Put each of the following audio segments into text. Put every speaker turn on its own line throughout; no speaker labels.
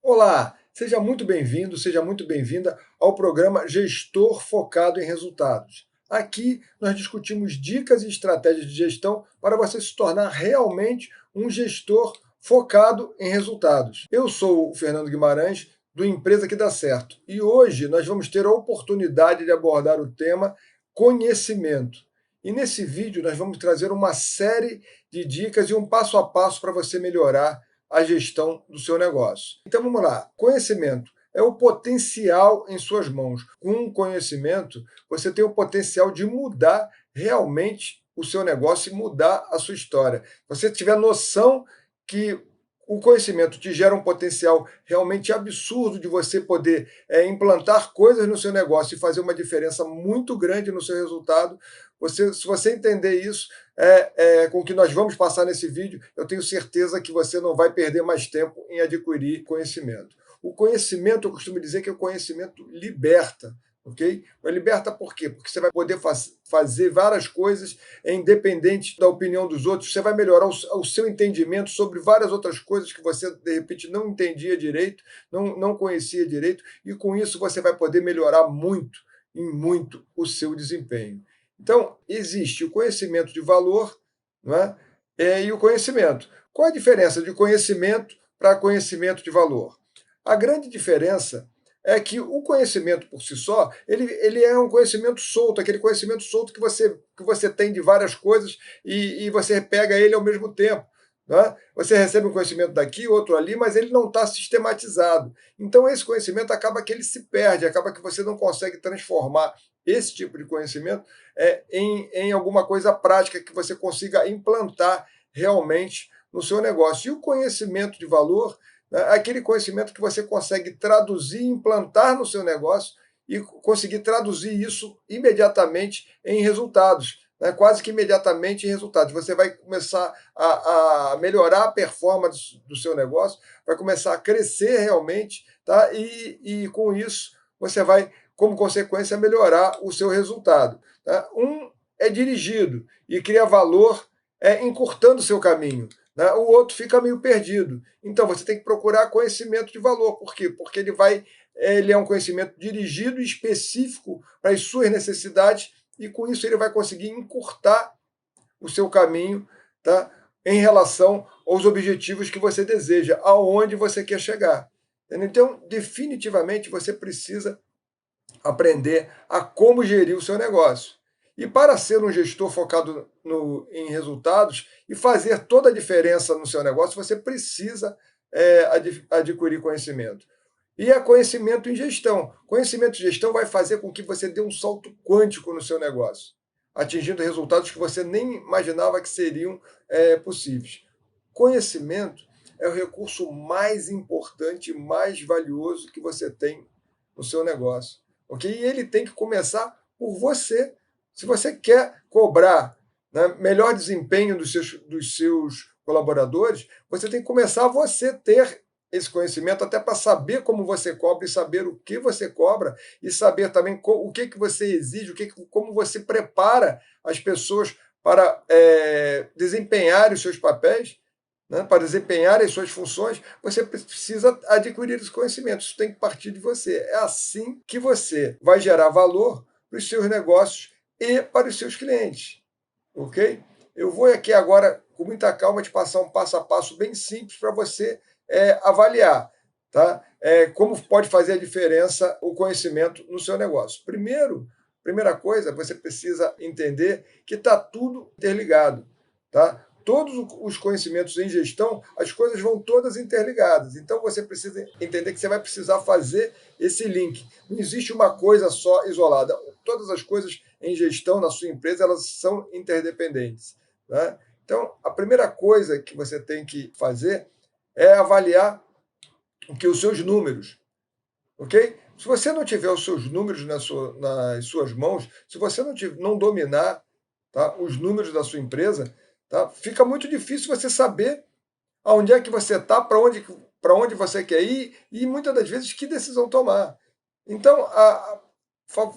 Olá, seja muito bem-vindo, seja muito bem-vinda ao programa Gestor Focado em Resultados. Aqui nós discutimos dicas e estratégias de gestão para você se tornar realmente um gestor focado em resultados. Eu sou o Fernando Guimarães, do Empresa que Dá Certo, e hoje nós vamos ter a oportunidade de abordar o tema conhecimento. E nesse vídeo nós vamos trazer uma série de dicas e um passo a passo para você melhorar a gestão do seu negócio. Então vamos lá. Conhecimento é o potencial em suas mãos. Com conhecimento, você tem o potencial de mudar realmente o seu negócio e mudar a sua história. Você tiver noção que o conhecimento te gera um potencial realmente absurdo de você poder implantar coisas no seu negócio e fazer uma diferença muito grande no seu resultado. Se você entender isso, com o que nós vamos passar nesse vídeo, eu tenho certeza que você não vai perder mais tempo em adquirir conhecimento. O conhecimento, eu costumo dizer que o conhecimento liberta, ok? Mas liberta por quê? Porque você vai poder fazer várias coisas independente da opinião dos outros, você vai melhorar o seu entendimento sobre várias outras coisas que você, de repente, não entendia direito, não conhecia direito, e com isso você vai poder melhorar muito, e muito, o seu desempenho. Então, existe o conhecimento de valor, não é? E o conhecimento. Qual a diferença de conhecimento para conhecimento de valor? A grande diferença é que o conhecimento por si só, ele é um conhecimento solto, aquele conhecimento solto que você tem de várias coisas e você pega ele ao mesmo tempo. Né? Você recebe um conhecimento daqui, outro ali, mas ele não está sistematizado. Então, esse conhecimento acaba que ele se perde, acaba que você não consegue transformar esse tipo de conhecimento em alguma coisa prática que você consiga implantar realmente no seu negócio. E o conhecimento de valor, né, é aquele conhecimento que você consegue traduzir, implantar no seu negócio e conseguir traduzir isso imediatamente em resultados, né, quase que imediatamente em resultados. Você vai começar a melhorar a performance do seu negócio, vai começar a crescer realmente, tá? E com isso você vai, como consequência, melhorar o seu resultado. Tá? Um é dirigido e cria valor encurtando o seu caminho. Né? O outro fica meio perdido. Então, você tem que procurar conhecimento de valor. Por quê? Porque ele é um conhecimento dirigido e específico para as suas necessidades, e com isso ele vai conseguir encurtar o seu caminho, tá? Em relação aos objetivos que você deseja, aonde você quer chegar. Então, definitivamente, você precisa aprender a como gerir o seu negócio. E para ser um gestor focado em resultados e fazer toda a diferença no seu negócio, você precisa adquirir conhecimento. E é conhecimento em gestão. Conhecimento em gestão vai fazer com que você dê um salto quântico no seu negócio, atingindo resultados que você nem imaginava que seriam possíveis. Conhecimento é o recurso mais importante e mais valioso que você tem no seu negócio. Ok? E ele tem que começar por você. Se você quer cobrar, né, melhor desempenho dos seus colaboradores, você tem que começar você ter esse conhecimento até para saber como você cobra e saber o que você cobra e saber também o que você exige, como você prepara as pessoas para desempenhar os seus papéis, né, para desempenhar as suas funções, você precisa adquirir esse conhecimento. Isso tem que partir de você. É assim que você vai gerar valor para os seus negócios e para os seus clientes. Ok? Eu vou aqui agora, com muita calma, te passar um passo a passo bem simples para você avaliar, tá? Como pode fazer a diferença o conhecimento no seu negócio. Primeira coisa, você precisa entender que está tudo interligado. Tá? Todos os conhecimentos em gestão, as coisas vão todas interligadas. Então você precisa entender que você vai precisar fazer esse link. Não existe uma coisa só isolada. Todas as coisas em gestão na sua empresa, elas são interdependentes. Né? Então, a primeira coisa que você tem que fazer é avaliar os seus números. Ok? Se você não tiver os seus números nas suas mãos, se você não dominar, tá, os números da sua empresa, tá, fica muito difícil você saber aonde é que você está, para onde você quer ir e muitas das vezes que decisão tomar. Então,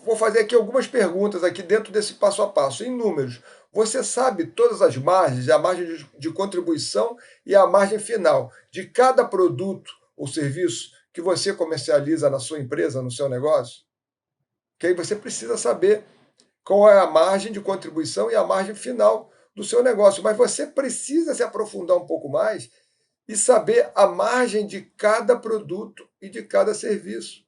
vou fazer aqui algumas perguntas aqui dentro desse passo a passo. Em números, você sabe todas as margens, a margem de contribuição e a margem final de cada produto ou serviço que você comercializa na sua empresa, no seu negócio? Que aí você precisa saber qual é a margem de contribuição e a margem final do seu negócio. Mas você precisa se aprofundar um pouco mais e saber a margem de cada produto e de cada serviço.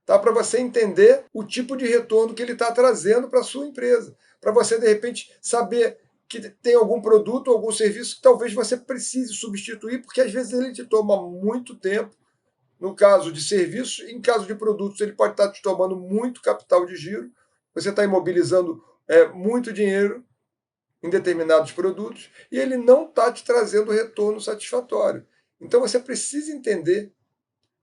Tá? Para você entender o tipo de retorno que ele está trazendo para a sua empresa. Para você, de repente, saber que tem algum produto, algum serviço que talvez você precise substituir, porque às vezes ele te toma muito tempo. No caso de serviços, em caso de produtos, ele pode estar te tomando muito capital de giro, você está imobilizando muito dinheiro em determinados produtos e ele não está te trazendo retorno satisfatório. Então você precisa entender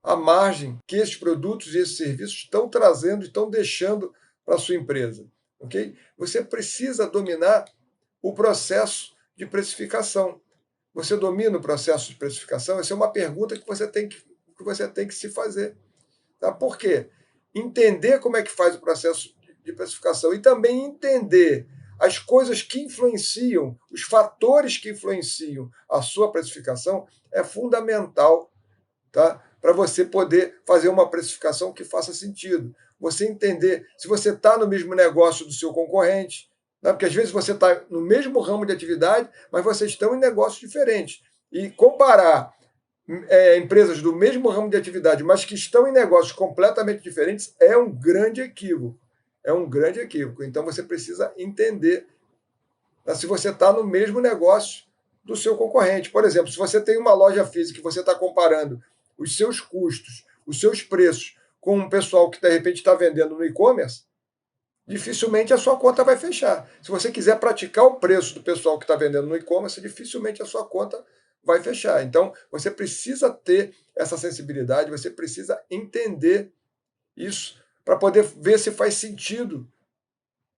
a margem que esses produtos e esses serviços estão trazendo, estão deixando para a sua empresa. Okay? Você precisa dominar o processo de precificação. Você domina o processo de precificação? Essa é uma pergunta que você tem que se fazer. Tá? Por quê? Entender como é que faz o processo de precificação e também entender as coisas que influenciam, os fatores que influenciam a sua precificação é fundamental, tá? Para você poder fazer uma precificação que faça sentido. Você entender se você está no mesmo negócio do seu concorrente, né? Porque às vezes você está no mesmo ramo de atividade, mas vocês estão em negócios diferentes. E comparar empresas do mesmo ramo de atividade, mas que estão em negócios completamente diferentes, é um grande equívoco. É um grande equívoco. Então você precisa entender, né, se você está no mesmo negócio do seu concorrente. Por exemplo, se você tem uma loja física e você está comparando os seus custos, os seus preços com um pessoal que de repente está vendendo no e-commerce, dificilmente a sua conta vai fechar. Se você quiser praticar o preço do pessoal que está vendendo no e-commerce, dificilmente a sua conta vai fechar. Então, você precisa ter essa sensibilidade, você precisa entender isso para poder ver se faz sentido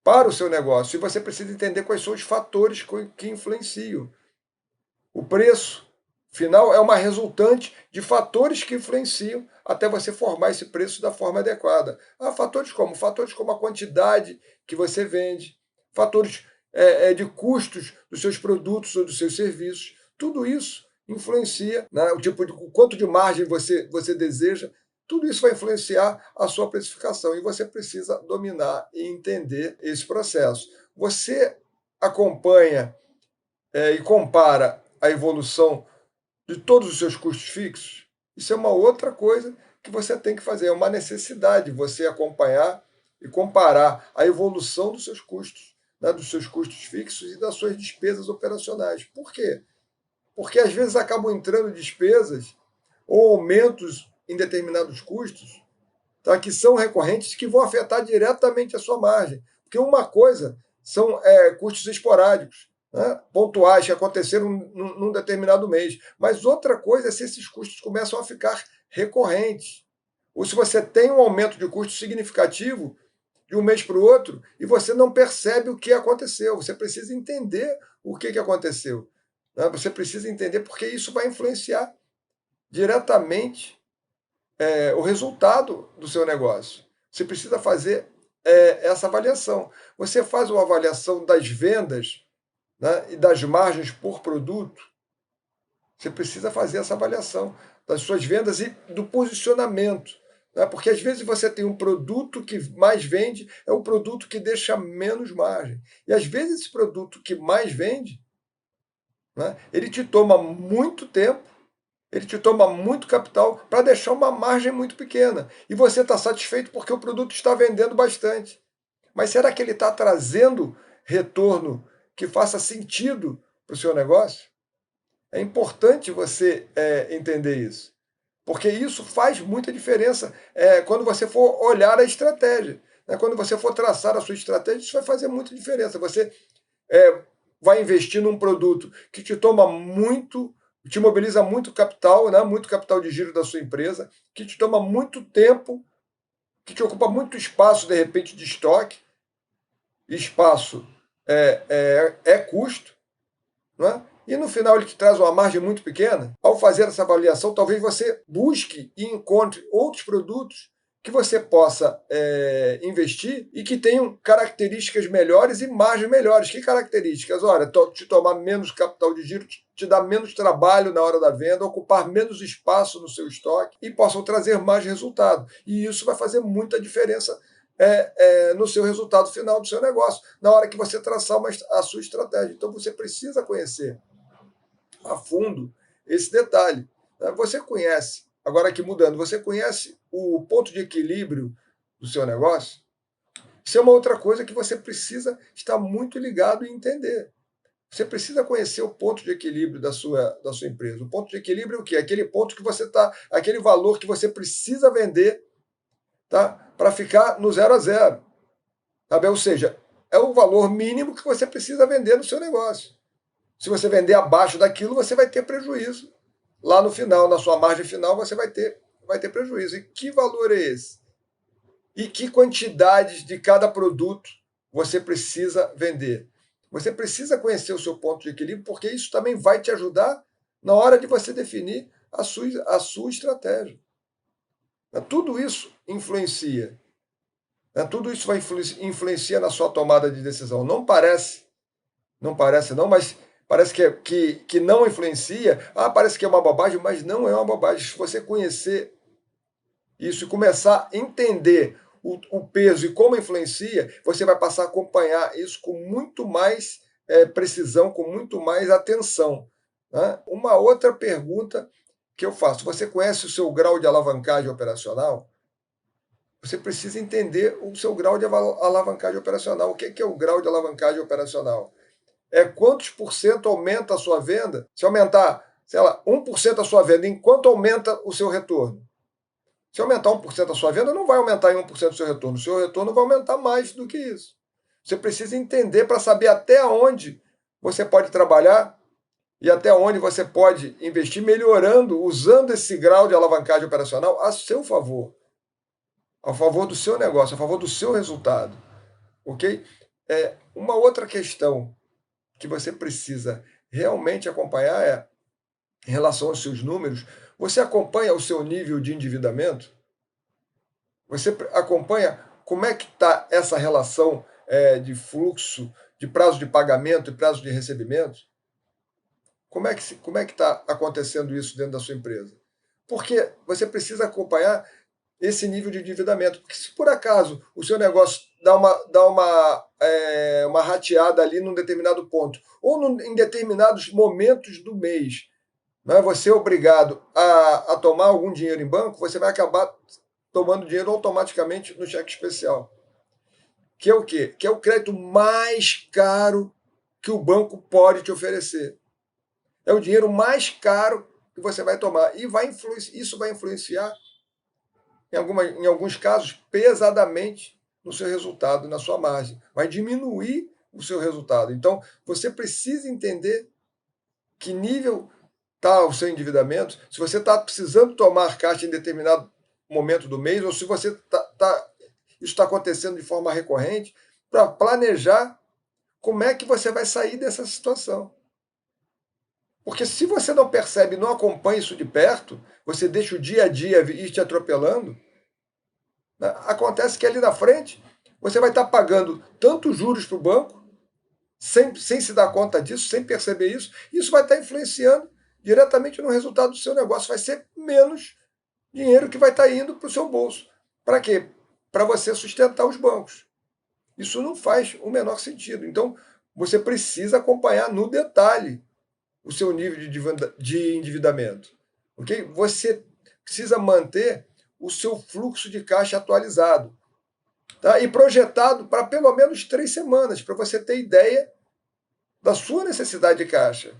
para o seu negócio. E você precisa entender quais são os fatores que influenciam. O preço final é uma resultante de fatores que influenciam até você formar esse preço da forma adequada. Há fatores como? Fatores como a quantidade que você vende, fatores de custos dos seus produtos ou dos seus serviços. Tudo isso influencia, né, o quanto de margem você deseja. Tudo isso vai influenciar a sua precificação e você precisa dominar e entender esse processo. Você acompanha e compara a evolução de todos os seus custos fixos? Isso é uma outra coisa que você tem que fazer, é uma necessidade você acompanhar e comparar a evolução dos seus custos, né, dos seus custos fixos e das suas despesas operacionais. Por quê? Porque às vezes acabam entrando despesas ou aumentos em determinados custos, tá, que são recorrentes, que vão afetar diretamente a sua margem. Porque uma coisa são custos esporádicos, né, pontuais, que aconteceram num determinado mês. Mas outra coisa é se esses custos começam a ficar recorrentes. Ou se você tem um aumento de custo significativo de um mês para o outro e você não percebe o que aconteceu. Você precisa entender o que aconteceu. Né? Você precisa entender porque isso vai influenciar diretamente o resultado do seu negócio. Você precisa fazer essa avaliação. Você faz uma avaliação das vendas, né, e das margens por produto. Você precisa fazer essa avaliação das suas vendas e do posicionamento. Né, porque às vezes você tem um produto que mais vende, é o produto que deixa menos margem. E às vezes esse produto que mais vende, né, ele te toma muito tempo, ele te toma muito capital para deixar uma margem muito pequena. E você está satisfeito porque o produto está vendendo bastante. Mas será que ele está trazendo retorno que faça sentido para o seu negócio? É importante você entender isso. Porque isso faz muita diferença quando você for olhar a estratégia. Né? Quando você for traçar a sua estratégia, isso vai fazer muita diferença. Você vai investir num produto que te toma muito, te mobiliza muito capital, né? Muito capital de giro da sua empresa, que te toma muito tempo, que te ocupa muito espaço, de repente, de estoque. Espaço é custo, não é? E no final ele te traz uma margem muito pequena. Ao fazer essa avaliação, talvez você busque e encontre outros produtos que você possa investir e que tenham características melhores e margens melhores. Que características? Olha, te tomar menos capital de giro, te dar menos trabalho na hora da venda, ocupar menos espaço no seu estoque e possam trazer mais resultado. E isso vai fazer muita diferença no seu resultado final do seu negócio, na hora que você traçar a sua estratégia. Então, você precisa conhecer a fundo esse detalhe. Você conhece, agora aqui mudando, você conhece o ponto de equilíbrio do seu negócio? Isso é uma outra coisa que você precisa estar muito ligado e entender. Você precisa conhecer o ponto de equilíbrio da sua empresa. O ponto de equilíbrio é o quê? Aquele ponto que você está, aquele valor que você precisa vender, tá? Para ficar no 0 a 0. Tá? Ou seja, é o valor mínimo que você precisa vender no seu negócio. Se você vender abaixo daquilo, você vai ter prejuízo. Lá no final, na sua margem final, você vai ter prejuízo. E que valor é esse? E que quantidades de cada produto você precisa vender? Você precisa conhecer o seu ponto de equilíbrio, porque isso também vai te ajudar na hora de você definir a sua estratégia. Tudo isso influencia. Tudo isso vai influenciar na sua tomada de decisão. Não parece não, mas parece que não influencia. Parece que é uma bobagem, mas não é uma bobagem. Se você conhecer isso e começar a entender o peso e como influencia, você vai passar a acompanhar isso com muito mais precisão, com muito mais atenção. Né? Uma outra pergunta que eu faço: você conhece o seu grau de alavancagem operacional? Você precisa entender o seu grau de alavancagem operacional. O que é o grau de alavancagem operacional? É quantos por cento aumenta a sua venda? Se aumentar, sei lá, 1% a sua venda, em quanto aumenta o seu retorno? Se aumentar 1% a sua venda, não vai aumentar em 1% o seu retorno. O seu retorno vai aumentar mais do que isso. Você precisa entender para saber até onde você pode trabalhar e até onde você pode investir, melhorando, usando esse grau de alavancagem operacional a seu favor, a favor do seu negócio, a favor do seu resultado. Ok? Uma outra questão que você precisa realmente acompanhar em relação aos seus números, você acompanha o seu nível de endividamento? Você acompanha como é que está essa relação de fluxo, de prazo de pagamento e prazo de recebimento? Como é que está acontecendo isso dentro da sua empresa? Porque você precisa acompanhar esse nível de endividamento. Porque se por acaso o seu negócio dá uma rateada ali num determinado ponto, ou em determinados momentos do mês, não é você obrigado a tomar algum dinheiro em banco, você vai acabar tomando dinheiro automaticamente no cheque especial. Que é o quê? Que é o crédito mais caro que o banco pode te oferecer. É o dinheiro mais caro que você vai tomar. E isso vai influenciar, em alguns casos, pesadamente no seu resultado, na sua margem. Vai diminuir o seu resultado. Então, você precisa entender que nível está o seu endividamento, se você está precisando tomar caixa em determinado momento do mês, ou se você isso está acontecendo de forma recorrente, para planejar como é que você vai sair dessa situação. Porque se você não percebe, não acompanha isso de perto, você deixa o dia a dia ir te atropelando, né? Acontece que ali na frente você vai estar pagando tantos juros para o banco, sem se dar conta disso, sem perceber isso, e isso vai estar influenciando diretamente no resultado do seu negócio. Vai ser menos dinheiro que vai estar indo para o seu bolso. Para quê? Para você sustentar os bancos. Isso não faz o menor sentido. Então, você precisa acompanhar no detalhe o seu nível de endividamento. Okay? Você precisa manter o seu fluxo de caixa atualizado, tá? E projetado para pelo menos 3 semanas, para você ter ideia da sua necessidade de caixa.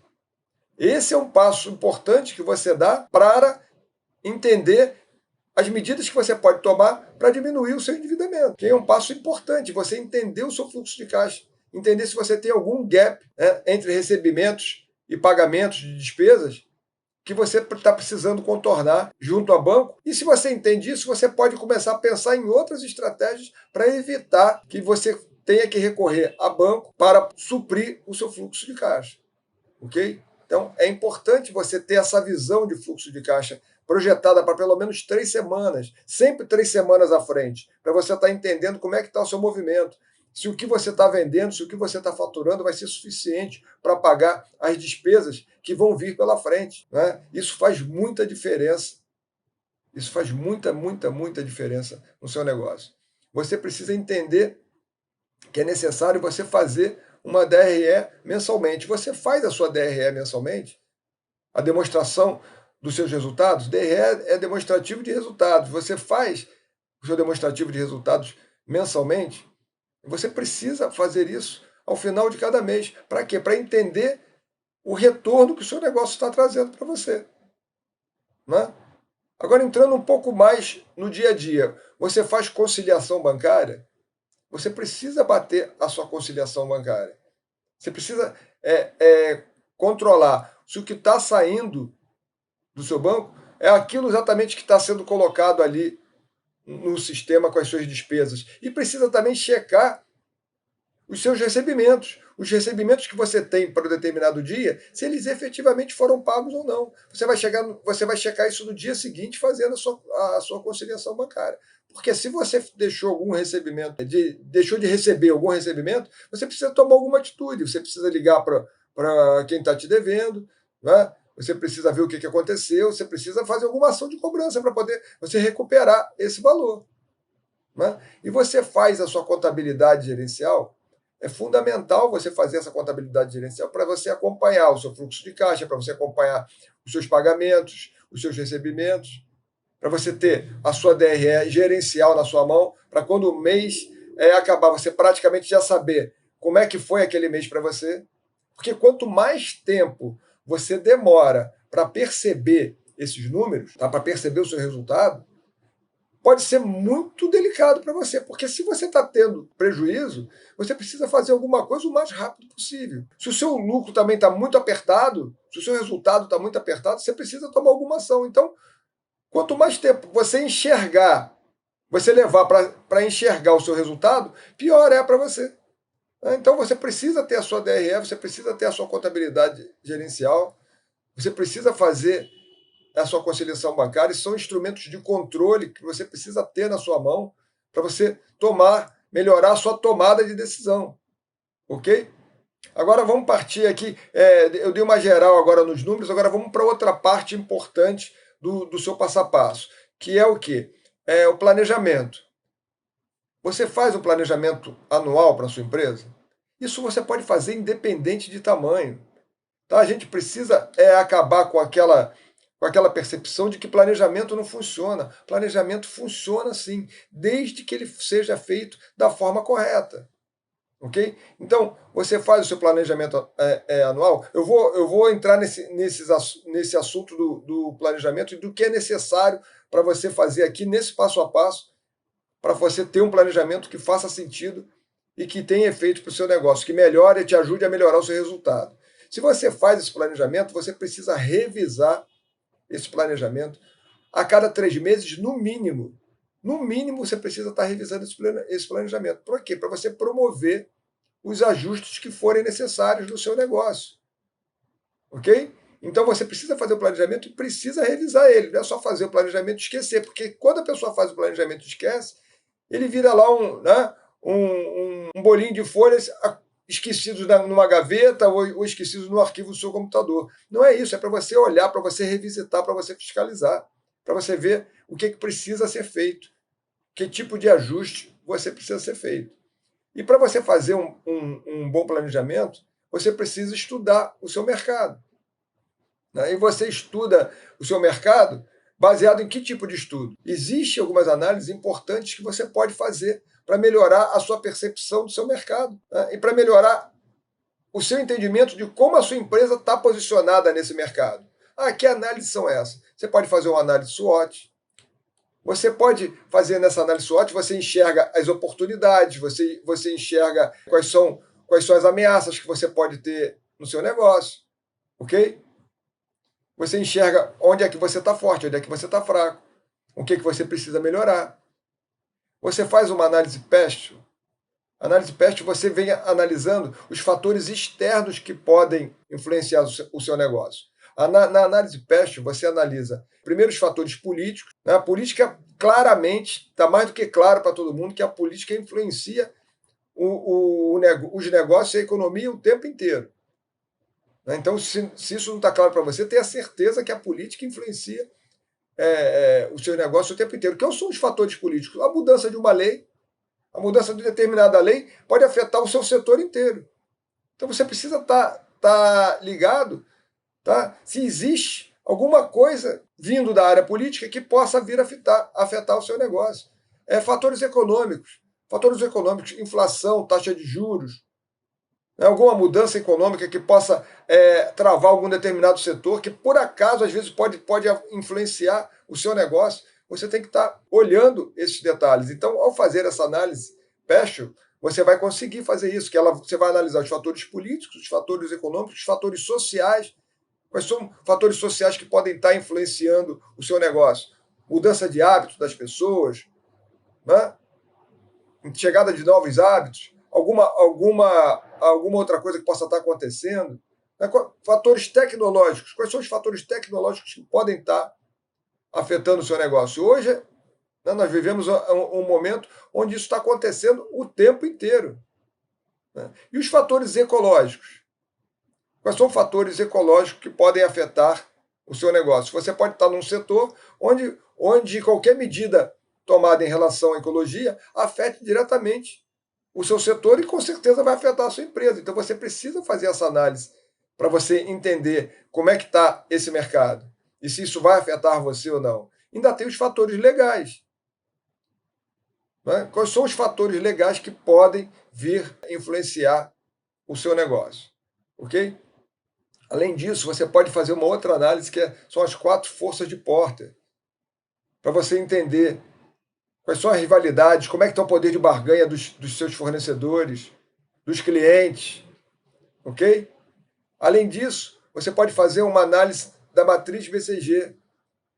Esse é um passo importante que você dá para entender as medidas que você pode tomar para diminuir o seu endividamento. Que é um passo importante, você entender o seu fluxo de caixa, entender se você tem algum gap, né, entre recebimentos e pagamentos de despesas que você está precisando contornar junto ao banco. E se você entende isso, você pode começar a pensar em outras estratégias para evitar que você tenha que recorrer a banco para suprir o seu fluxo de caixa. Ok? Então, é importante você ter essa visão de fluxo de caixa projetada para pelo menos 3 semanas, sempre 3 semanas à frente, para você estar entendendo como é que está o seu movimento, se o que você está vendendo, se o que você está faturando vai ser suficiente para pagar as despesas que vão vir pela frente. Né? Isso faz muita diferença. Isso faz muita diferença no seu negócio. Você precisa entender que é necessário você fazer uma DRE mensalmente. Você faz a sua DRE mensalmente, a demonstração dos seus resultados. DRE é demonstrativo de resultados. Você faz o seu demonstrativo de resultados mensalmente. Você precisa fazer isso ao final de cada mês. Para quê? Para entender o retorno que o seu negócio está trazendo para você. Né? Agora, entrando um pouco mais no dia a dia, você faz conciliação bancária? Você precisa bater a sua conciliação bancária. Você precisa controlar se o que está saindo do seu banco é aquilo exatamente que está sendo colocado ali no sistema com as suas despesas. E precisa também checar os seus recebimentos. Os recebimentos que você tem para um determinado dia, se eles efetivamente foram pagos ou não. Você vai checar isso no dia seguinte fazendo a sua conciliação bancária. Porque se você deixou algum recebimento, deixou de receber algum recebimento, você precisa tomar alguma atitude. Você precisa ligar para quem está te devendo, né? Você precisa ver o que aconteceu, você precisa fazer alguma ação de cobrança para poder você recuperar esse valor. Né? E você faz a sua contabilidade gerencial. É fundamental você fazer essa contabilidade gerencial para você acompanhar o seu fluxo de caixa, para você acompanhar os seus pagamentos, os seus recebimentos, para você ter a sua DRE gerencial na sua mão, para quando o mês acabar, você praticamente já saber como é que foi aquele mês para você. Porque quanto mais tempo você demora para perceber esses números, tá? Para perceber o seu resultado, pode ser muito delicado para você, porque se você está tendo prejuízo, você precisa fazer alguma coisa o mais rápido possível. Se o seu lucro também está muito apertado, se o seu resultado está muito apertado, você precisa tomar alguma ação. Então, quanto mais tempo você levar para enxergar o seu resultado, pior é para você. Então, você precisa ter a sua DRE, você precisa ter a sua contabilidade gerencial, você precisa fazer a sua conciliação bancária, são instrumentos de controle que você precisa ter na sua mão para você melhorar a sua tomada de decisão. Ok? Agora vamos partir aqui, eu dei uma geral agora nos números, agora vamos para outra parte importante do seu passo a passo, que é o quê? É o planejamento. Você faz um planejamento anual para a sua empresa? Isso você pode fazer independente de tamanho. Tá? A gente precisa acabar com aquela percepção de que planejamento não funciona. Planejamento funciona sim, desde que ele seja feito da forma correta. Ok? Então, você faz o seu planejamento anual. Eu vou entrar nesse assunto do planejamento e do que é necessário para você fazer aqui nesse passo a passo, para você ter um planejamento que faça sentido e que tenha efeito para o seu negócio, que melhore e te ajude a melhorar o seu resultado. Se você faz esse planejamento, você precisa revisar esse planejamento a cada 3 meses, no mínimo. No mínimo, você precisa estar revisando esse planejamento. Por quê? Para você promover os ajustes que forem necessários no seu negócio. Ok? Então, você precisa fazer o planejamento e precisa revisar ele. Não é só fazer o planejamento e esquecer, porque quando a pessoa faz o planejamento e esquece, ele vira lá um bolinho de folhas esquecidos numa gaveta ou esquecidos no arquivo do seu computador. Não é isso, é para você olhar, para você revisitar, para você fiscalizar, para você ver o que precisa ser feito, que tipo de ajuste você precisa ser feito. E para você fazer um bom planejamento, você precisa estudar o seu mercado. Né? E você estuda o seu mercado baseado em que tipo de estudo? Existem algumas análises importantes que você pode fazer para melhorar a sua percepção do seu mercado, né? E para melhorar o seu entendimento de como a sua empresa está posicionada nesse mercado. Que análises são essas? Você pode fazer uma análise SWOT. Você pode fazer nessa análise SWOT, você enxerga as oportunidades, você enxerga quais são as ameaças que você pode ter no seu negócio. Ok? Você enxerga onde é que você está forte, onde é que você está fraco, o que você precisa melhorar. Você faz uma análise PEST, Análise PEST, você vem analisando os fatores externos que podem influenciar o seu negócio. Na análise PEST, você analisa primeiro os fatores políticos. Né? A política, claramente, está mais do que claro para todo mundo que a política influencia os negócios e a economia o tempo inteiro. Né? Então, se isso não está claro para você, tenha certeza que a política influencia o seu negócio o tempo inteiro. Que são os fatores políticos? A mudança de uma lei, a mudança de determinada lei pode afetar o seu setor inteiro. Então você precisa estar ligado, tá? Se existe alguma coisa vindo da área política que possa vir a afetar o seu negócio. Fatores econômicos, inflação, taxa de juros, alguma mudança econômica que possa travar algum determinado setor, que por acaso às vezes pode influenciar o seu negócio. Você tem que estar olhando esses detalhes. Então, ao fazer essa análise PEST, você vai conseguir fazer isso, que você vai analisar os fatores políticos, os fatores econômicos, os fatores sociais. Quais são fatores sociais que podem estar influenciando o seu negócio? Mudança de hábitos das pessoas, né? Chegada de novos hábitos, alguma outra coisa que possa estar acontecendo. Né? Fatores tecnológicos. Quais são os fatores tecnológicos que podem estar afetando o seu negócio? Hoje, né, nós vivemos um momento onde isso está acontecendo o tempo inteiro. Né? E os fatores ecológicos? Quais são fatores ecológicos que podem afetar o seu negócio? Você pode estar num setor onde qualquer medida tomada em relação à ecologia afete diretamente o seu setor e com certeza vai afetar a sua empresa. Então você precisa fazer essa análise para você entender como é que está esse mercado e se isso vai afetar você ou não. Ainda tem os fatores legais. Né? Quais são os fatores legais que podem vir influenciar o seu negócio? Ok? Além disso, você pode fazer uma outra análise que são as 4 forças de Porter, para você entender quais são as rivalidades, como é que está o poder de barganha dos seus fornecedores, dos clientes, ok? Além disso, você pode fazer uma análise da matriz BCG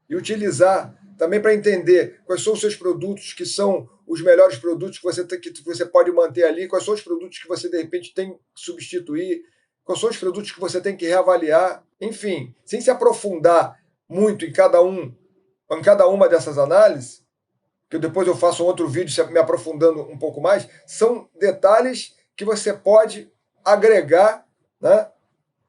e utilizar também para entender quais são os seus produtos que são os melhores produtos que você pode manter ali, quais são os produtos que você, de repente, tem que substituir, quais são os produtos que você tem que reavaliar. Enfim, sem se aprofundar muito em cada uma dessas análises, que depois eu faço um outro vídeo me aprofundando um pouco mais, são detalhes que você pode agregar, né,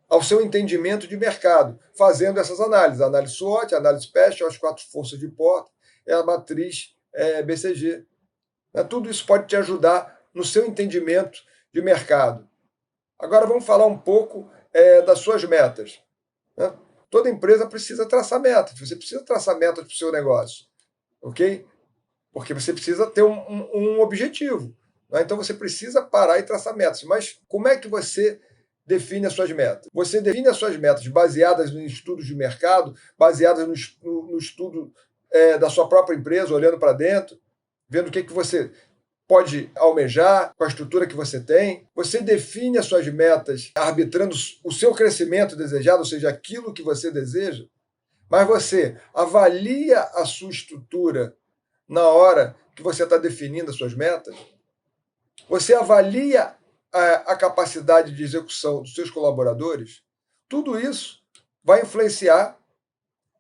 ao seu entendimento de mercado, fazendo essas análises. A análise SWOT, a análise PEST, as 4 forças de Porter, a matriz BCG. Tudo isso pode te ajudar no seu entendimento de mercado. Agora vamos falar um pouco das suas metas. Né? Toda empresa precisa traçar metas. Você precisa traçar metas para o seu negócio. Ok? Porque você precisa ter um objetivo. Né? Então você precisa parar e traçar metas. Mas como é que você define as suas metas? Você define as suas metas baseadas em estudos de mercado, baseadas no estudo da sua própria empresa, olhando para dentro, vendo o que você pode almejar, com a estrutura que você tem. Você define as suas metas arbitrando o seu crescimento desejado, ou seja, aquilo que você deseja, mas você avalia a sua estrutura na hora que você está definindo as suas metas. Você avalia a capacidade de execução dos seus colaboradores. Tudo isso vai influenciar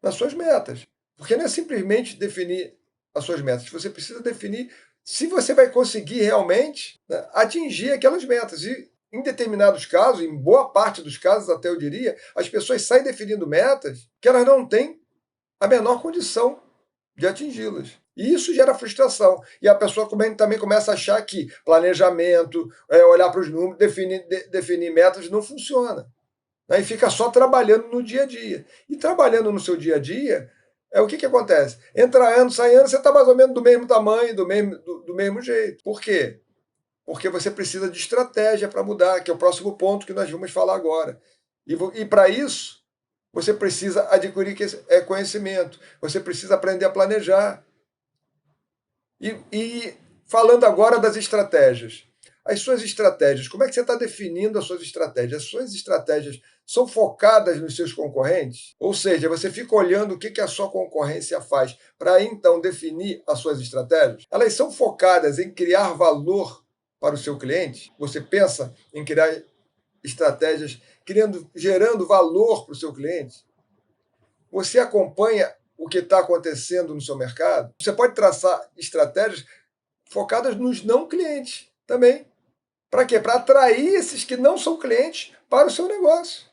nas suas metas. Porque não é simplesmente definir as suas metas. Você precisa definir se você vai conseguir realmente, né, atingir aquelas metas. E em determinados casos, em boa parte dos casos, até eu diria, as pessoas saem definindo metas que elas não têm a menor condição de atingi-las. E isso gera frustração. E a pessoa também começa a achar que planejamento, olhar para os números, definir metas, não funciona. Né? E fica só trabalhando no dia a dia. E trabalhando no seu dia a dia, o que acontece? Entra ano, sai ano, você está mais ou menos do mesmo tamanho, do mesmo jeito. Por quê? Porque você precisa de estratégia para mudar, que é o próximo ponto que nós vamos falar agora. E para isso, você precisa adquirir conhecimento, você precisa aprender a planejar. E falando agora das estratégias. As suas estratégias, como é que você está definindo as suas estratégias? As suas estratégias são focadas nos seus concorrentes? Ou seja, você fica olhando o que a sua concorrência faz para então definir as suas estratégias? Elas são focadas em criar valor para o seu cliente? Você pensa em criar estratégias gerando valor para o seu cliente? Você acompanha o que está acontecendo no seu mercado? Você pode traçar estratégias focadas nos não clientes também. Para quê? Para atrair esses que não são clientes para o seu negócio.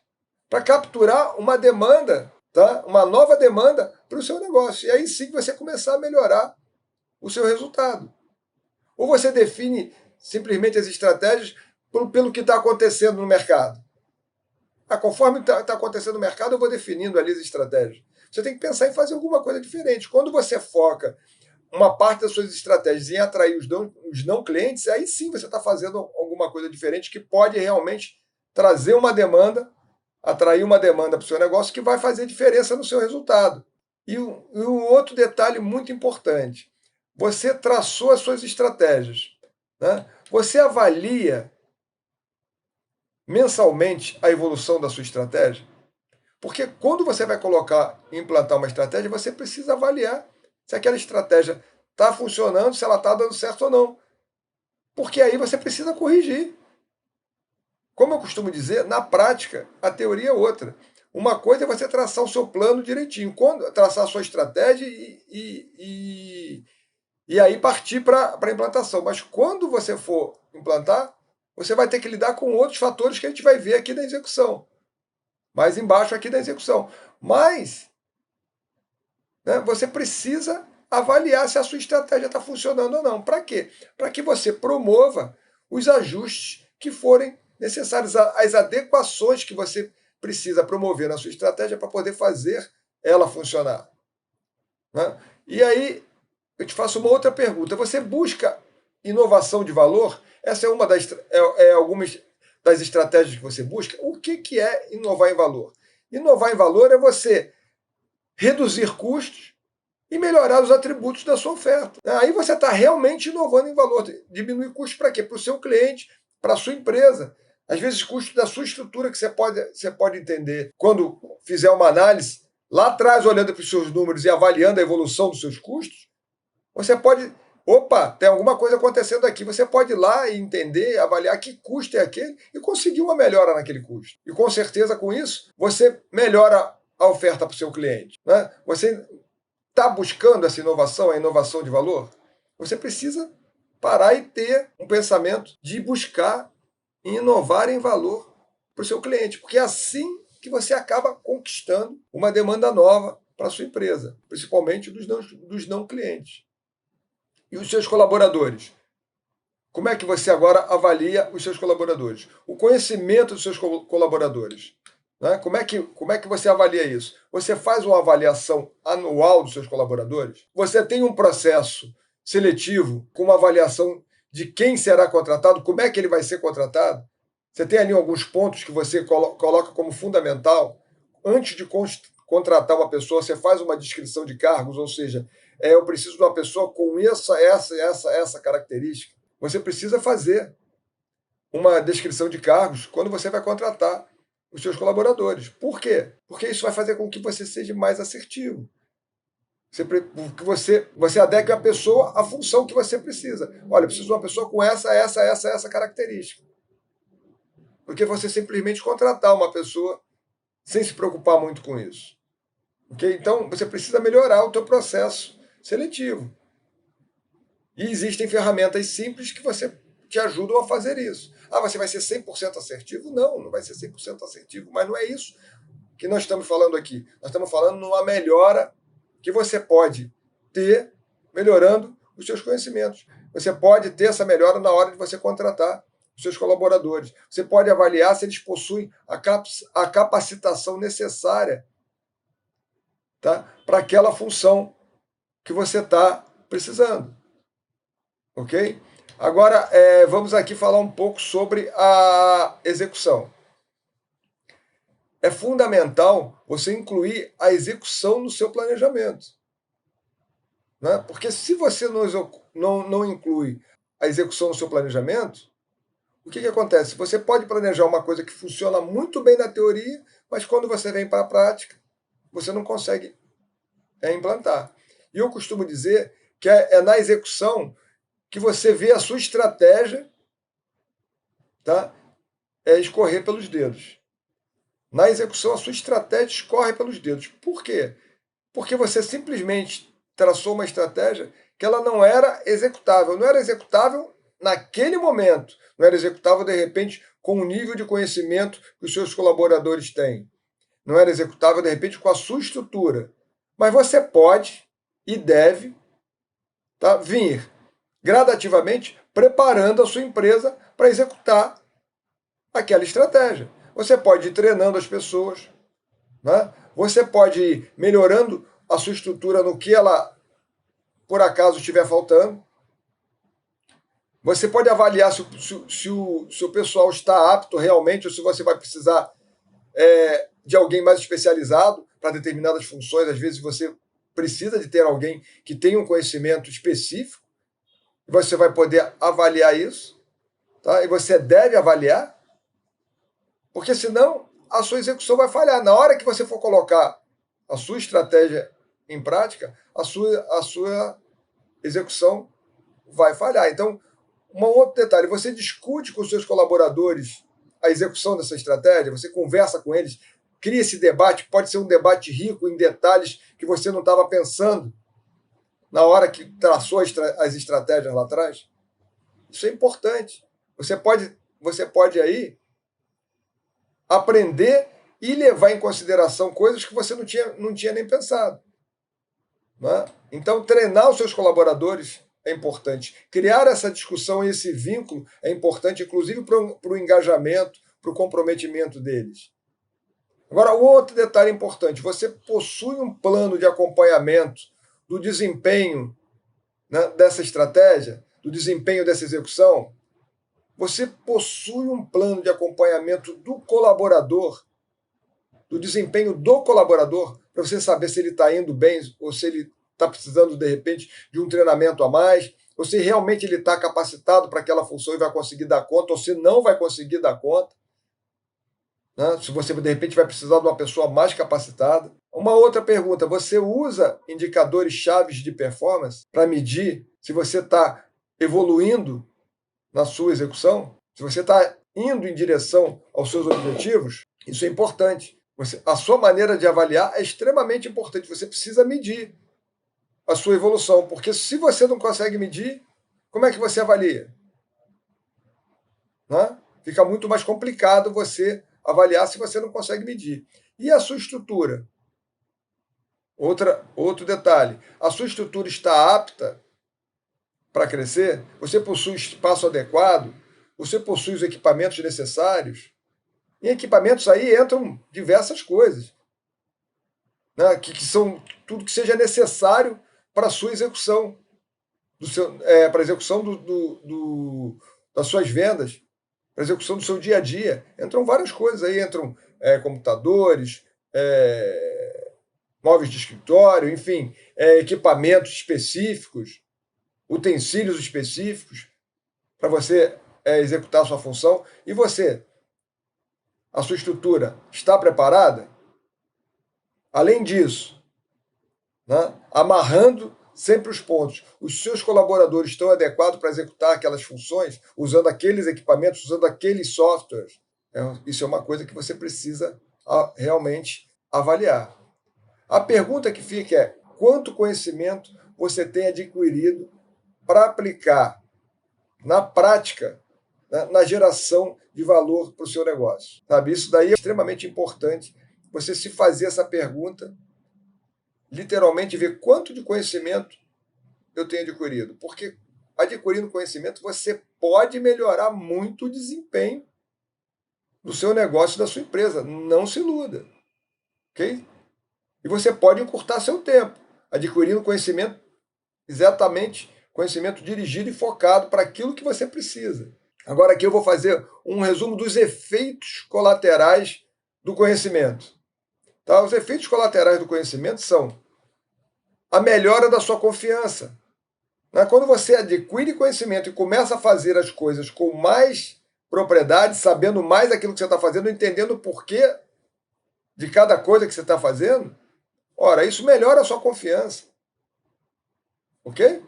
Para capturar uma demanda, tá? Uma nova demanda para o seu negócio. E aí sim você começar a melhorar o seu resultado. Ou você define simplesmente as estratégias pelo que está acontecendo no mercado. Conforme está acontecendo no mercado, eu vou definindo ali as estratégias. Você tem que pensar em fazer alguma coisa diferente. Quando você foca uma parte das suas estratégias em atrair os não clientes, aí sim você está fazendo alguma coisa diferente que pode realmente trazer uma demanda, atrair uma demanda para o seu negócio que vai fazer diferença no seu resultado. E um outro detalhe muito importante: você traçou as suas estratégias, né? Você avalia mensalmente a evolução da sua estratégia? Porque quando você vai implantar uma estratégia, você precisa avaliar se aquela estratégia está funcionando, se ela está dando certo ou não. Porque aí você precisa corrigir. Como eu costumo dizer, na prática, a teoria é outra. Uma coisa é você traçar o seu plano direitinho, traçar a sua estratégia e aí partir para a implantação. Mas quando você for implantar, você vai ter que lidar com outros fatores que a gente vai ver aqui na execução. Mais embaixo aqui da execução. Mas, né, você precisa avaliar se a sua estratégia está funcionando ou não. Para quê? Para que você promova os ajustes que forem necessários, as adequações que você precisa promover na sua estratégia para poder fazer ela funcionar. Né? E aí, eu te faço uma outra pergunta. Você busca inovação de valor? Essa é uma algumas das estratégias que você busca. O que é inovar em valor? Inovar em valor é você reduzir custos e melhorar os atributos da sua oferta. Aí você está realmente inovando em valor. Diminuir custos para quê? Para o seu cliente, para a sua empresa. Às vezes, custos da sua estrutura que você pode entender quando fizer uma análise, lá atrás, olhando para os seus números e avaliando a evolução dos seus custos, você pode. Opa, tem alguma coisa acontecendo aqui. Você pode ir lá e entender, avaliar que custo é aquele e conseguir uma melhora naquele custo. E com certeza, com isso, você melhora a oferta para o seu cliente. Né? Você está buscando essa inovação, a inovação de valor? Você precisa parar e ter um pensamento de buscar e inovar em valor para o seu cliente, porque é assim que você acaba conquistando uma demanda nova para a sua empresa, principalmente dos não clientes. E os seus colaboradores? Como é que você agora avalia os seus colaboradores? O conhecimento dos seus colaboradores. Né? Como é que você avalia isso? Você faz uma avaliação anual dos seus colaboradores? Você tem um processo seletivo com uma avaliação de quem será contratado, como é que ele vai ser contratado? Você tem ali alguns pontos que você coloca como fundamental. Antes de contratar uma pessoa, você faz uma descrição de cargos, ou seja, eu preciso de uma pessoa com essa característica. Você precisa fazer uma descrição de cargos quando você vai contratar os seus colaboradores. Por quê? Porque isso vai fazer com que você seja mais assertivo. Que você adeque a pessoa à função que você precisa. Olha, eu preciso de uma pessoa com essa característica. Porque você simplesmente contratar uma pessoa sem se preocupar muito com isso. Okay? Então, você precisa melhorar o teu processo seletivo. E existem ferramentas simples que te ajudam a fazer isso. Você vai ser 100% assertivo? Não, não vai ser 100% assertivo, mas não é isso que nós estamos falando aqui. Nós estamos falando numa melhora que você pode ter melhorando os seus conhecimentos. Você pode ter essa melhora na hora de você contratar os seus colaboradores. Você pode avaliar se eles possuem a capacitação necessária, tá, para aquela função que você está precisando. Ok? Agora, vamos aqui falar um pouco sobre a execução. É fundamental você incluir a execução no seu planejamento. Né? Porque se você não inclui a execução no seu planejamento, o que acontece? Você pode planejar uma coisa que funciona muito bem na teoria, mas quando você vem para a prática, você não consegue implantar. E eu costumo dizer que é na execução que você vê a sua estratégia tá? Escorrer pelos dedos. Na execução, a sua estratégia escorre pelos dedos. Por quê? Porque você simplesmente traçou uma estratégia que ela não era executável. Não era executável naquele momento. Não era executável, de repente, com o nível de conhecimento que os seus colaboradores têm. Não era executável, de repente, com a sua estrutura. Mas você pode e deve, tá, vir gradativamente preparando a sua empresa para executar aquela estratégia. Você pode ir treinando as pessoas, né? Você pode ir melhorando a sua estrutura no que ela, por acaso, estiver faltando. Você pode avaliar se o seu pessoal está apto realmente ou se você vai precisar de alguém mais especializado para determinadas funções. Às vezes você precisa de ter alguém que tenha um conhecimento específico. E você vai poder avaliar isso, tá? E você deve avaliar, porque senão a sua execução vai falhar. Na hora que você for colocar a sua estratégia em prática, a sua execução vai falhar. Então, um outro detalhe, você discute com os seus colaboradores a execução dessa estratégia, você conversa com eles, cria esse debate, pode ser um debate rico em detalhes que você não estava pensando na hora que traçou as estratégias lá atrás. Isso é importante. Você pode aí aprender e levar em consideração coisas que você não tinha nem pensado. Né? Então, treinar os seus colaboradores é importante. Criar essa discussão e esse vínculo é importante, inclusive para o engajamento, para o comprometimento deles. Agora, outro detalhe importante: você possui um plano de acompanhamento do desempenho, né, dessa estratégia, do desempenho dessa execução. Você possui um plano de acompanhamento do colaborador, do desempenho do colaborador, para você saber se ele está indo bem ou se ele está precisando, de repente, de um treinamento a mais, ou se realmente ele está capacitado para aquela função e vai conseguir dar conta, ou se não vai conseguir dar conta. Né? Se você, de repente, vai precisar de uma pessoa mais capacitada. Uma outra pergunta: você usa indicadores chaves de performance para medir se você está evoluindo na sua execução? Se você está indo em direção aos seus objetivos? Isso é importante. A sua maneira de avaliar é extremamente importante. Você precisa medir a sua evolução, porque se você não consegue medir, como é que você avalia? Né? Fica muito mais complicado você avaliar se você não consegue medir. E a sua estrutura? Outro detalhe: a sua estrutura está apta para crescer? Você possui espaço adequado? Você possui os equipamentos necessários? Em equipamentos aí entram diversas coisas, né, que são tudo que seja necessário para a sua execução, para a execução das suas vendas, para a execução do seu dia a dia. Entram várias coisas aí, entram computadores, móveis de escritório, enfim, equipamentos específicos, utensílios específicos para você executar a sua função. E você, a sua estrutura está preparada? Além disso, né, amarrando sempre os pontos, os seus colaboradores estão adequados para executar aquelas funções, usando aqueles equipamentos, usando aqueles softwares. Isso é uma coisa que você precisa realmente avaliar. A pergunta que fica é: quanto conhecimento você tem adquirido para aplicar na prática, né, na geração de valor para o seu negócio? Sabe? Isso daí é extremamente importante, você se fazer essa pergunta, literalmente ver quanto de conhecimento eu tenho adquirido. Porque adquirindo conhecimento, você pode melhorar muito o desempenho do seu negócio, da sua empresa. Não se iluda. Ok? E você pode encurtar seu tempo, adquirindo conhecimento, exatamente conhecimento dirigido e focado para aquilo que você precisa. Agora aqui eu vou fazer um resumo dos efeitos colaterais do conhecimento. Tá? Os efeitos colaterais do conhecimento são a melhora da sua confiança. Né? Quando você adquire conhecimento e começa a fazer as coisas com mais propriedade, sabendo mais aquilo que você está fazendo, entendendo o porquê de cada coisa que você está fazendo, ora, isso melhora a sua confiança. Ok?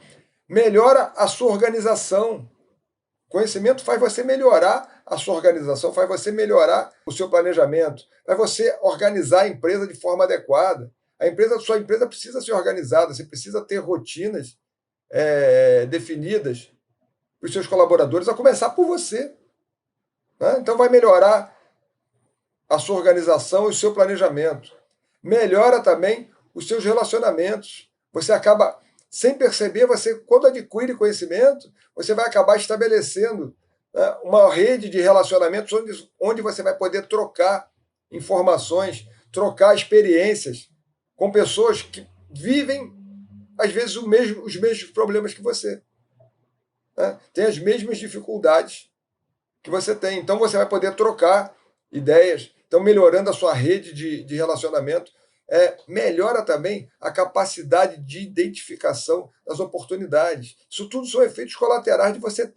Melhora a sua organização. Conhecimento faz você melhorar a sua organização, faz você melhorar o seu planejamento, faz você organizar a empresa de forma adequada. Sua empresa precisa ser organizada, você precisa ter rotinas definidas para os seus colaboradores, a começar por você. Né? Então vai melhorar a sua organização e o seu planejamento. Melhora também os seus relacionamentos. Você acaba, sem perceber, quando adquire conhecimento, você vai acabar estabelecendo, né, uma rede de relacionamentos onde você vai poder trocar informações, trocar experiências com pessoas que vivem, às vezes, os mesmos problemas que você. Né? Tem as mesmas dificuldades que você tem. Então você vai poder trocar ideias. Então, melhorando a sua rede de relacionamento, melhora também a capacidade de identificação das oportunidades. Isso tudo são efeitos colaterais de você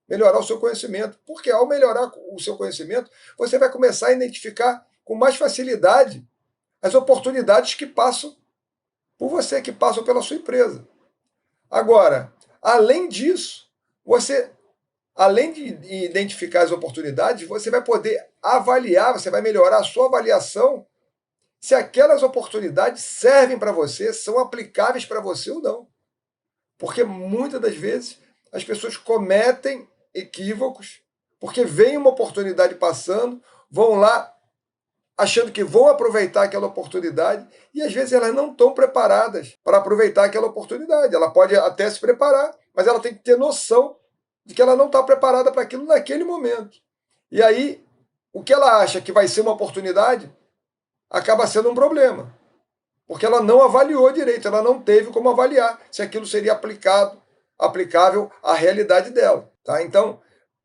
melhorar o seu conhecimento. Porque ao melhorar o seu conhecimento, você vai começar a identificar com mais facilidade as oportunidades que passam por você, que passam pela sua empresa. Agora, além disso, além de identificar as oportunidades, você vai poder avaliar, você vai melhorar a sua avaliação se aquelas oportunidades servem para você, são aplicáveis para você ou não. Porque muitas das vezes as pessoas cometem equívocos, porque vem uma oportunidade passando, vão lá achando que vão aproveitar aquela oportunidade e às vezes elas não estão preparadas para aproveitar aquela oportunidade. Ela pode até se preparar, mas ela tem que ter noção de que ela não está preparada para aquilo naquele momento. E aí, o que ela acha que vai ser uma oportunidade acaba sendo um problema, porque ela não avaliou direito, ela não teve como avaliar se aquilo seria aplicável à realidade dela. Tá? Então,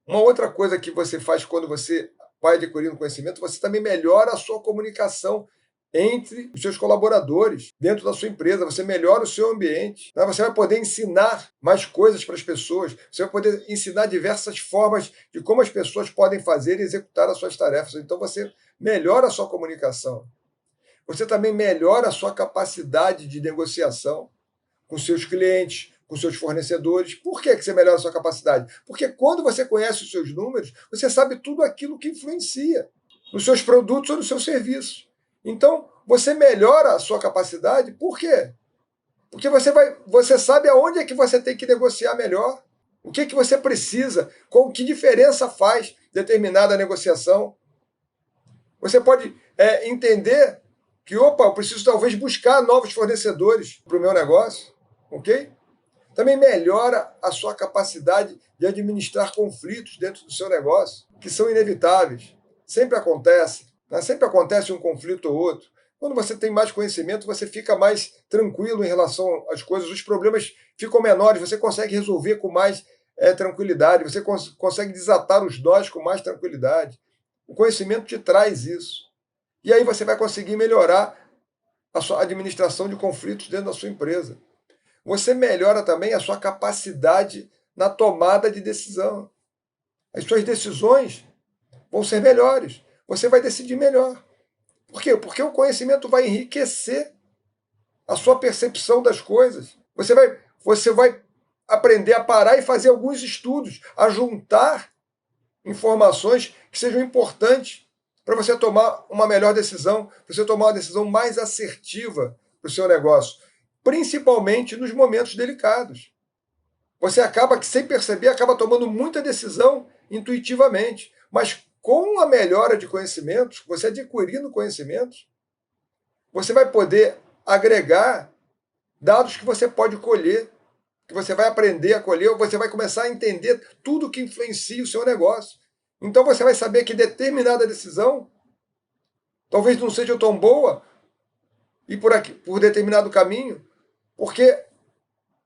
uma outra coisa que você faz quando você vai adquirindo conhecimento, você também melhora a sua comunicação entre os seus colaboradores dentro da sua empresa, você melhora o seu ambiente, né? Você vai poder ensinar mais coisas para as pessoas, você vai poder ensinar diversas formas de como as pessoas podem fazer e executar as suas tarefas. Então você melhora a sua comunicação. Você também melhora a sua capacidade de negociação com seus clientes, com seus fornecedores. Por que você melhora a sua capacidade? Porque quando você conhece os seus números, você sabe tudo aquilo que influencia nos seus produtos ou nos seus serviços. Então, você melhora a sua capacidade, por quê? Porque você sabe aonde é que você tem que negociar melhor, o que você precisa, que diferença faz determinada negociação. Você pode entender que, eu preciso talvez buscar novos fornecedores para o meu negócio, ok? Também melhora a sua capacidade de administrar conflitos dentro do seu negócio, que são inevitáveis. Sempre acontece, né? Sempre acontece um conflito ou outro. Quando você tem mais conhecimento, você fica mais tranquilo em relação às coisas, os problemas ficam menores, você consegue resolver com mais tranquilidade, você consegue desatar os nós com mais tranquilidade. O conhecimento te traz isso. E aí você vai conseguir melhorar a sua administração de conflitos dentro da sua empresa. Você melhora também a sua capacidade na tomada de decisão. As suas decisões vão ser melhores. Você vai decidir melhor. Por quê? Porque o conhecimento vai enriquecer a sua percepção das coisas. Você vai aprender a parar e fazer alguns estudos, a juntar informações que sejam importantes para você tomar uma melhor decisão, para você tomar uma decisão mais assertiva para o seu negócio, principalmente nos momentos delicados. Você acaba que, sem perceber, acaba tomando muita decisão intuitivamente, mas com a melhora de conhecimentos, você adquirindo conhecimentos, você vai poder agregar dados que você pode colher, que você vai aprender a colher, ou você vai começar a entender tudo que influencia o seu negócio. Então você vai saber que determinada decisão talvez não seja tão boa e por determinado caminho, porque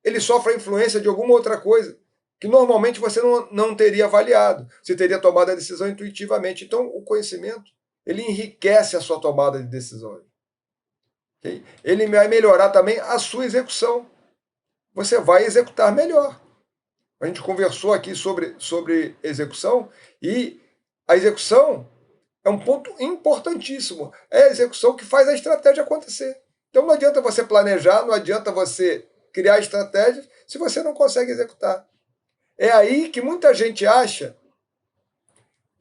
ele sofre a influência de alguma outra coisa que normalmente você não teria avaliado, você teria tomado a decisão intuitivamente. Então o conhecimento, ele enriquece a sua tomada de decisões. Okay? Ele vai melhorar também a sua execução. Você vai executar melhor. A gente conversou aqui sobre execução, e a execução é um ponto importantíssimo. É a execução que faz a estratégia acontecer. Então não adianta você planejar, não adianta você criar estratégias se você não consegue executar. É aí que muita gente acha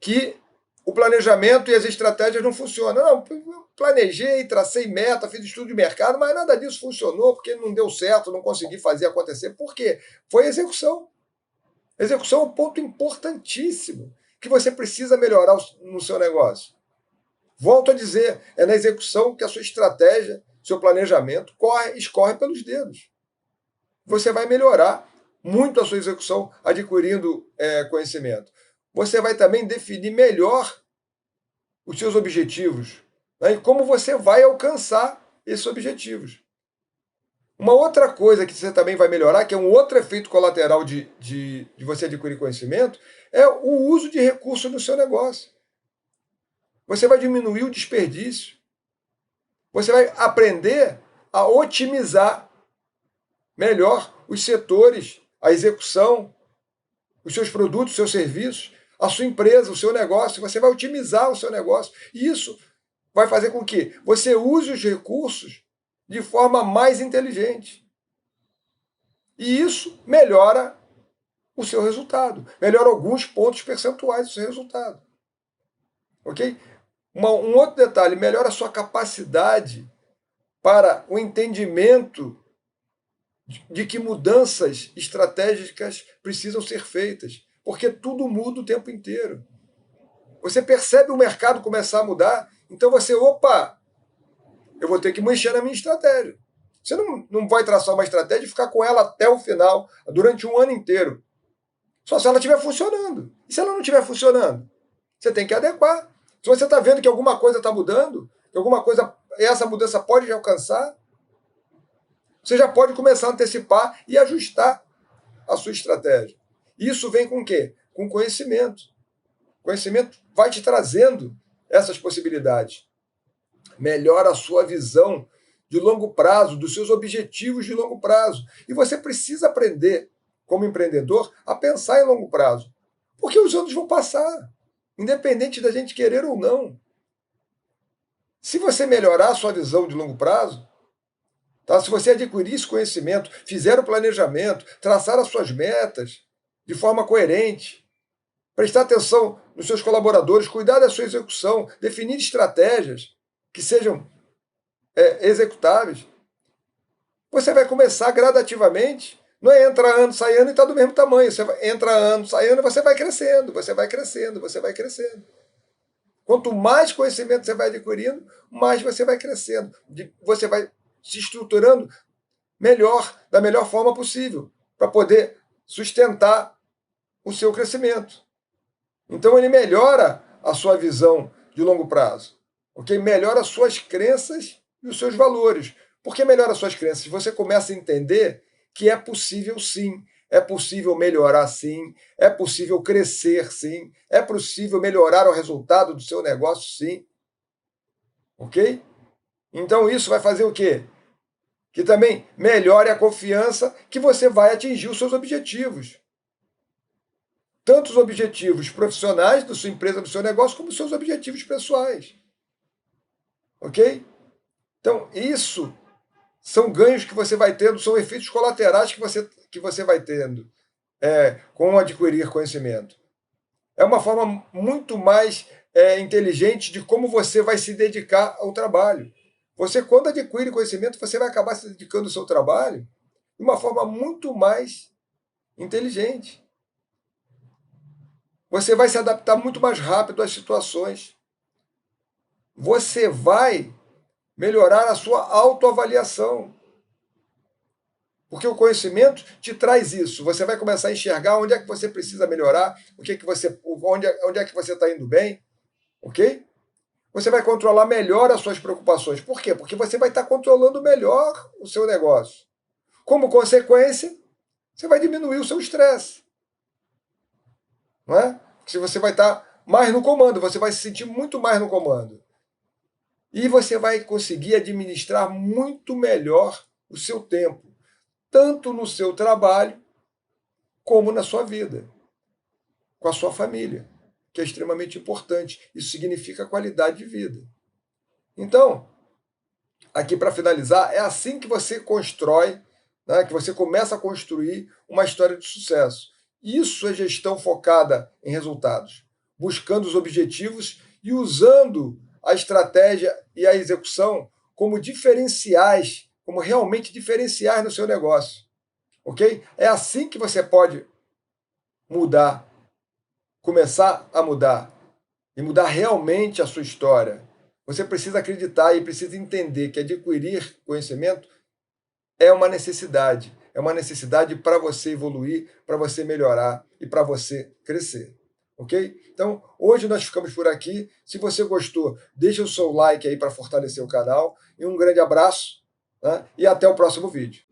que o planejamento e as estratégias não funcionam. Não, planejei, tracei meta, fiz estudo de mercado, mas nada disso funcionou porque não deu certo, não consegui fazer acontecer. Por quê? Foi execução. Execução é um ponto importantíssimo que você precisa melhorar no seu negócio. Volto a dizer, é na execução que a sua estratégia, seu planejamento escorre pelos dedos. Você vai melhorar muito a sua execução adquirindo conhecimento. Você vai também definir melhor os seus objetivos, né, e como você vai alcançar esses objetivos. Uma outra coisa que você também vai melhorar, que é um outro efeito colateral de você adquirir conhecimento, é o uso de recursos no seu negócio. Você vai diminuir o desperdício. Você vai aprender a otimizar melhor os setores, a execução, os seus produtos, os seus serviços, a sua empresa, o seu negócio. Você vai otimizar o seu negócio. E isso vai fazer com que você use os recursos de forma mais inteligente. E isso melhora o seu resultado, melhora alguns pontos percentuais do seu resultado. Ok? Um outro detalhe, melhora a sua capacidade para o entendimento de que mudanças estratégicas precisam ser feitas, porque tudo muda o tempo inteiro. Você percebe o mercado começar a mudar, então você, eu vou ter que mexer na minha estratégia. Você não vai traçar uma estratégia e ficar com ela até o final, durante um ano inteiro. Só se ela estiver funcionando. E se ela não estiver funcionando? Você tem que adequar. Se você está vendo que alguma coisa está mudando, que alguma coisa, essa mudança pode alcançar, você já pode começar a antecipar e ajustar a sua estratégia. Isso vem com o quê? Com conhecimento. O conhecimento vai te trazendo essas possibilidades. Melhora a sua visão de longo prazo, dos seus objetivos de longo prazo. E você precisa aprender, como empreendedor, a pensar em longo prazo. Porque os anos vão passar, independente da gente querer ou não. Se você melhorar a sua visão de longo prazo, tá? Se você adquirir esse conhecimento, fizer o planejamento, traçar as suas metas de forma coerente, prestar atenção nos seus colaboradores, cuidar da sua execução, definir estratégias que sejam executáveis, você vai começar gradativamente. Não é entra ano, sai ano e está do mesmo tamanho. Você entra ano, sai ano e você vai crescendo, você vai crescendo, você vai crescendo. Quanto mais conhecimento você vai adquirindo, mais você vai crescendo. Você vai se estruturando melhor, da melhor forma possível, para poder sustentar o seu crescimento. Então ele melhora a sua visão de longo prazo, ok? Melhora as suas crenças e os seus valores. Por que melhora as suas crenças? Você começa a entender que é possível sim, é possível melhorar sim, é possível crescer sim, é possível melhorar o resultado do seu negócio sim, ok? Então isso vai fazer o quê? Que também melhore a confiança que você vai atingir os seus objetivos. Tanto os objetivos profissionais da sua empresa, do seu negócio, como os seus objetivos pessoais. Ok? Então, isso são ganhos que você vai tendo, são efeitos colaterais que você vai tendo com adquirir conhecimento. É uma forma muito mais inteligente de como você vai se dedicar ao trabalho. Você, quando adquire conhecimento, você vai acabar se dedicando ao seu trabalho de uma forma muito mais inteligente. Você vai se adaptar muito mais rápido às situações. Você vai melhorar a sua autoavaliação. Porque o conhecimento te traz isso. Você vai começar a enxergar onde é que você precisa melhorar, onde é que você está indo bem, ok? Você vai controlar melhor as suas preocupações. Por quê? Porque você vai estar controlando melhor o seu negócio. Como consequência, você vai diminuir o seu estresse. Não é? Porque você vai estar mais no comando, você vai se sentir muito mais no comando. E você vai conseguir administrar muito melhor o seu tempo, tanto no seu trabalho como na sua vida, com a sua família, que é extremamente importante. Isso significa qualidade de vida. Então, aqui para finalizar, é assim que você constrói, né, que você começa a construir uma história de sucesso. Isso é gestão focada em resultados, buscando os objetivos e usando a estratégia e a execução como diferenciais, como realmente diferenciais no seu negócio. Ok? É assim que você pode mudar, começar a mudar e mudar realmente a sua história. Você precisa acreditar e precisa entender que adquirir conhecimento é uma necessidade para você evoluir, para você melhorar e para você crescer. Ok? Então, hoje nós ficamos por aqui. Se você gostou, deixa o seu like aí para fortalecer o canal. E um grande abraço, né? E até o próximo vídeo.